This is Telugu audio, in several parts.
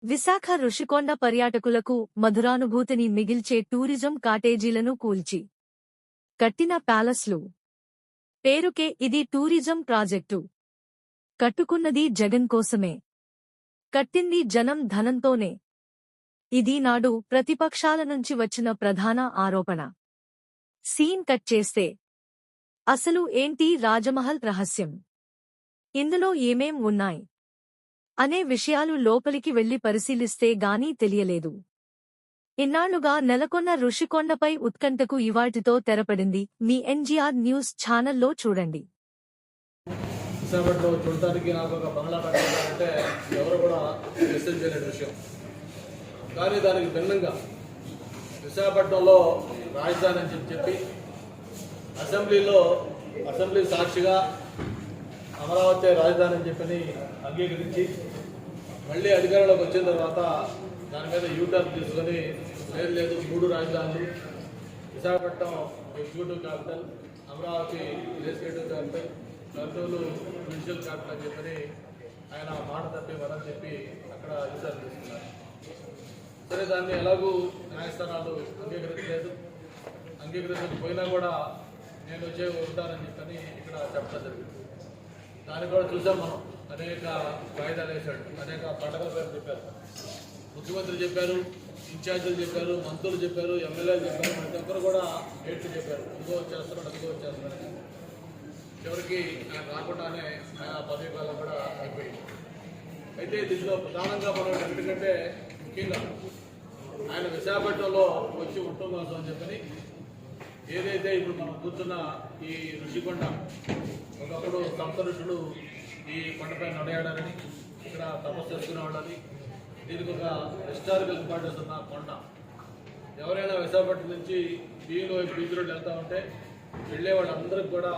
విశాఖ రుషికొండ పర్యాటకులకు మధురానుభూతిని మిగిల్చే టూరిజం కాటేజీలను కూల్చి కట్టిన ప్యాలెస్లు. పేరుకే ఇది టూరిజం ప్రాజెక్టు. కట్టుకున్నది జగన్ కోసమే. కట్టింది జనం ధనంతోనే. ఇది నాడు ప్రతిపక్షాల నుంచి వచ్చిన ప్రధాన ఆరోపణ. సీన్ కట్ చేస్తే అసలు ఏంటి రాజమహల్ రహస్యం, ఇందులో ఏమేం ఉన్నాయి అనే విషయాలు లోపలికి వెళ్లి పరిశీలిస్తే గానీ తెలియలేదు. ఇన్నాళ్లుగా నెలకొన్న రుషికొండపై ఉత్కంఠకు ఇవాటితో తెరపడింది. మీ ఎన్జీఆర్ న్యూస్ ఛానల్లో చూడండి. విశాఖపట్నంలో చూడటానికి నాకు ఒక బంగ్లా కట్టాలంటే ఎవరు కూడా మెసేజ్ చేయలేని విషయం. కానీ దానికి భిన్నంగా విశాఖపట్నంలో రాజధాని అని చెప్పి అసెంబ్లీ సాక్షిగా అమరావతి రాజధాని అని చెప్పని అంగీకరించి మళ్ళీ అధికారంలోకి వచ్చిన తర్వాత దాని మీద యూటర్న్ తీసుకొని లేదు 3 రాజధానులు, Visakhapatnam executive capital, Amaravati legislative capital, Kurnool judicial capital అని చెప్పని ఆయన మాట తప్పి వరని చెప్పి అక్కడ యూటర్న్ తీసుకున్నారు. సరే, దాన్ని ఎలాగూ న్యాయస్థానాలు అంగీకరించకపోయినా కూడా నేను వచ్చే ఉంటానని చెప్పని ఇక్కడ చెప్పడం జరిగింది. దాన్ని కూడా చూసాం మనం. అనేక వాయిదాలు వేశాడు, అనేక పండగల పేరు చెప్పారు, ముఖ్యమంత్రి చెప్పారు, ఇన్ఛార్జీలు చెప్పారు, మంత్రులు చెప్పారు, ఎమ్మెల్యేలు చెప్పారు, ప్రతి ఒక్కరు కూడా డేట్లు చెప్పారు, ఇదిగో వచ్చేస్తున్నాడు అదిగో వచ్చేస్తున్నాడు. చివరికి ఆయన రాకుండానే ఆయన పదవి కాలం కూడా అయిపోయింది. అయితే దీంట్లో ప్రధానంగా మనం ఎందుకంటే ముఖ్యంగా ఆయన విశాఖపట్నంలో వచ్చి ఉంటున్నాం అని చెప్పని ఏదైతే ఇప్పుడు మనం కూర్చున్న ఈ రుషికొండ, ఒకప్పుడు సప్త ఋషులు ఈ కొండపై నడయాడాలని, ఇక్కడ తపస్సు చేసుకునేవాళ్ళని, దీనికి ఒక హిస్టారికల్ ఇంపార్టెన్స్ ఉన్న కొండ. ఎవరైనా విశాఖపట్నం నుంచి బీచ్ రోడ్ వెళ్తా ఉంటే వెళ్ళే వాళ్ళందరికీ కూడా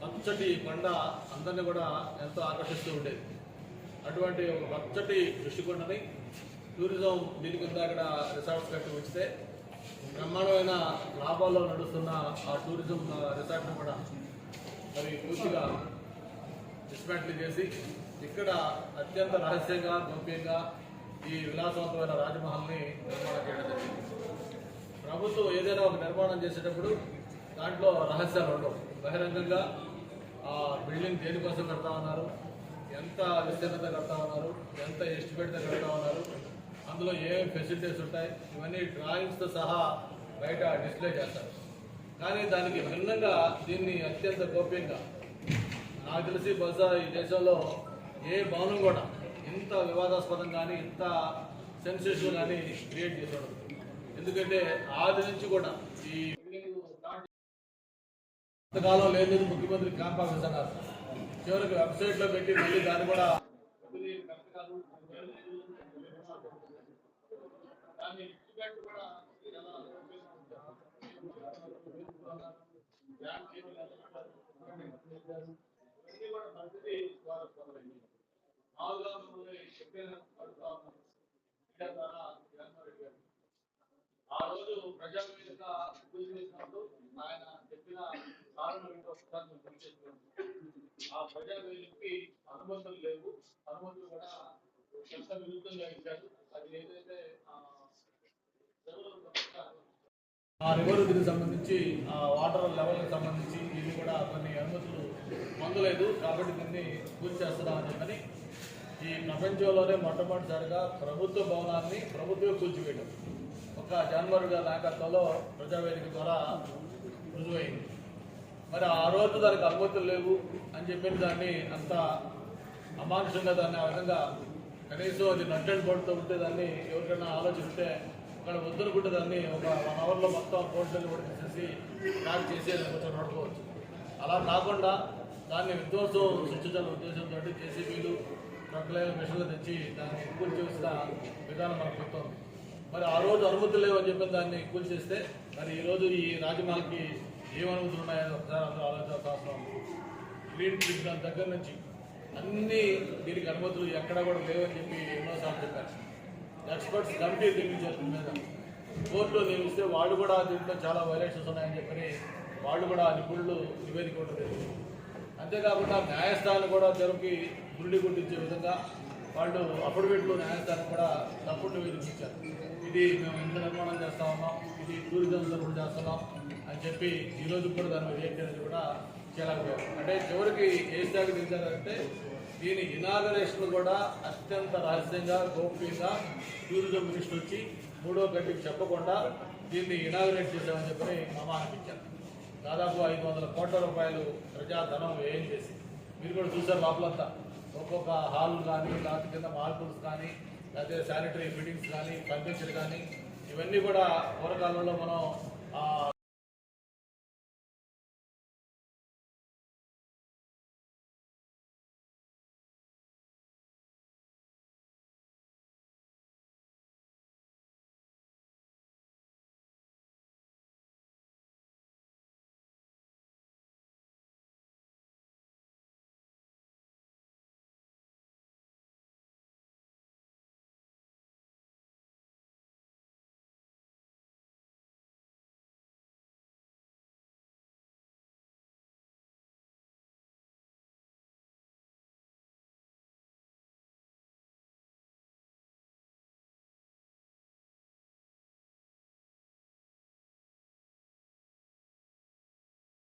పచ్చటి కొండ అందరినీ కూడా ఎంతో ఆకర్షిస్తూ ఉండేది. అటువంటి ఒక పచ్చటి ఋషికొండని టూరిజం దీని కింద అక్కడ రిసార్ట్స్ కట్టి ఉంచితే బ్రహ్మాండమైన లాభాల్లో నడుస్తున్న ఆ టూరిజం రిసార్ట్ని కూడా మరి పూర్తిగా డిస్మాంటిల్ చేసి ఇక్కడ అత్యంత రహస్యంగా గోప్యంగా ఈ విలాసవంతమైన రాజమహల్ని నిర్మాణం చేయడం జరిగింది. ప్రభుత్వం ఏదైనా ఒక నిర్మాణం చేసేటప్పుడు దాంట్లో రహస్యాలు ఉండవు. బహిరంగంగా ఆ బిల్డింగ్ దేనికోసం కడతా ఉన్నారు, ఎంత విస్తీర్ణత కడతా ఉన్నారు, ఎంత ఎస్టిమేట్తో కడతా ఉన్నారు, అందులో ఏమేమి ఫెసిలిటీస్ ఉంటాయి, ఇవన్నీ డ్రాయింగ్స్తో సహా బయట డిస్ప్లే చేస్తారు. కానీ దానికి భిన్నంగా దీన్ని అత్యంత గోప్యంగా, నాకు తెలిసి బహుశా ఈ దేశంలో ఏ భవనం కూడా ఇంత వివాదాస్పదం కానీ ఇంత సెన్సేషన్ కానీ క్రియేట్ చేసి ఉండదు. ఎందుకంటే ఆది నుంచి కూడా ఈ ఇంతకాలం లేదు ముఖ్యమంత్రి క్యాంప్ ఆఫీస్ అన్నారు. చివరికి వెబ్సైట్లో పెట్టి మళ్ళీ దాన్ని కూడా ఆ రోజు ప్రజావేదిక చేసినప్పుడు ఆయన చెప్పిన కారణం ఆ ప్రజావేదికకి అనుమతులు లేవు, అనుమతులు కూడా ఎంత విరుద్ధంగా ఇచ్చారు. అది ఏదైతే ఆ రివర్ దీనికి సంబంధించి ఆ వాటర్ లెవెల్కి సంబంధించి ఇవి కూడా కొన్ని అనుమతులు పొందలేదు. కాబట్టి దీన్ని పూర్తి చేస్తున్నామని చెప్పని ఈ ప్రపంచంలోనే మొట్టమొదటిసారిగా ప్రభుత్వ భవనాన్ని ప్రభుత్వమే కూల్చివేయడం ఒక జగన్మోహన్ గారి నాయకత్వంలో ప్రజావేదిక ద్వారా రుజువైంది. మరి ఆ రోజు దానికి అనుమతులు లేవు అని చెప్పిన దాన్ని అంత అమానుషంగా దాన్ని ఆ విధంగా కనీసం అది నట్ అండ్ బోర్డుతో ఉంటే దాన్ని ఎవరికైనా ఆలోచిస్తే అక్కడ వద్దనుకుంటే దాన్ని ఒక 1 అవర్లో మొత్తం కోర్టులు కూడా తీసేసి ట్రాక్ చేసి కొంచెం నడుకోవచ్చు. అలా కాకుండా దాన్ని విధ్వంసం సృష్టించాలనే ఉద్దేశంతో జేసీబీలు, ప్రొక్లైన్ మిషన్లు తెచ్చి దాన్ని కూల్చేసిన విధానం మనకు గుర్తొంది. మరి ఆ రోజు అనుమతులు లేవని చెప్పిన దాన్ని కూల్చేస్తే మరి ఈరోజు ఈ రాజమహల్కి ఏం అనుమతులు ఉన్నాయని ఒకసారి అందరూ ఆలోచించాల్సిన అవసరం ఉంది. గ్రీన్ ట్రిక్ దాని దగ్గర నుంచి అన్ని దీనికి అనుమతులు ఎక్కడా కూడా లేవని చెప్పి ఎన్నోసార్లు చెప్పారు. ఎక్స్పర్ట్స్ కమిటీ నియమించారు దీని మీద. కోర్టులో నియమిస్తే వాళ్ళు కూడా దీంట్లో చాలా వైలేషన్స్ ఉన్నాయని చెప్పని వాళ్ళు కూడా నిపుణులు నివేదిక ఉంటుంది. అంతేకాకుండా న్యాయస్థానం కూడా తెరకి గుండి గుర్తించే విధంగా వాళ్ళు అఫిడవిట్లో న్యాయస్థానం కూడా తప్పుడు నివేదిక ఇచ్చారు. ఇది మేము ఇంత నిర్మాణం చేస్తా ఉన్నాం, ఇది టూరిజం తరఫున చేస్తున్నాం అని చెప్పి ఈరోజు కూడా దాని మీద ఏంటి అనేది కూడా చేయలేకపోయారు. అంటే చివరికి ఏ స్థాయికి దిగారంటే దీని ఇనాగరేషన్ కూడా అత్యంత రహస్యంగా గోప్యంగా టూరిజం మినిస్టర్ వచ్చి మూడో గంటకి చెప్పకుండా దీన్ని ఇనాగరేట్ చేశామని చెప్పి మామ అనిపించారు. దాదాపు 500 కోట్ల రూపాయలు ప్రజాధనం వ్యయం చేసి మీరు కూడా చూసారు లోపలంతా ఒక్కొక్క హాల్ కానీ లేకపోతే కింద మార్పుల్స్ కానీ లేకపోతే శానిటరీ ఫిట్టింగ్స్ కానీ ఫర్నిచర్ కానీ ఇవన్నీ కూడా పూర్వకాలంలో మనం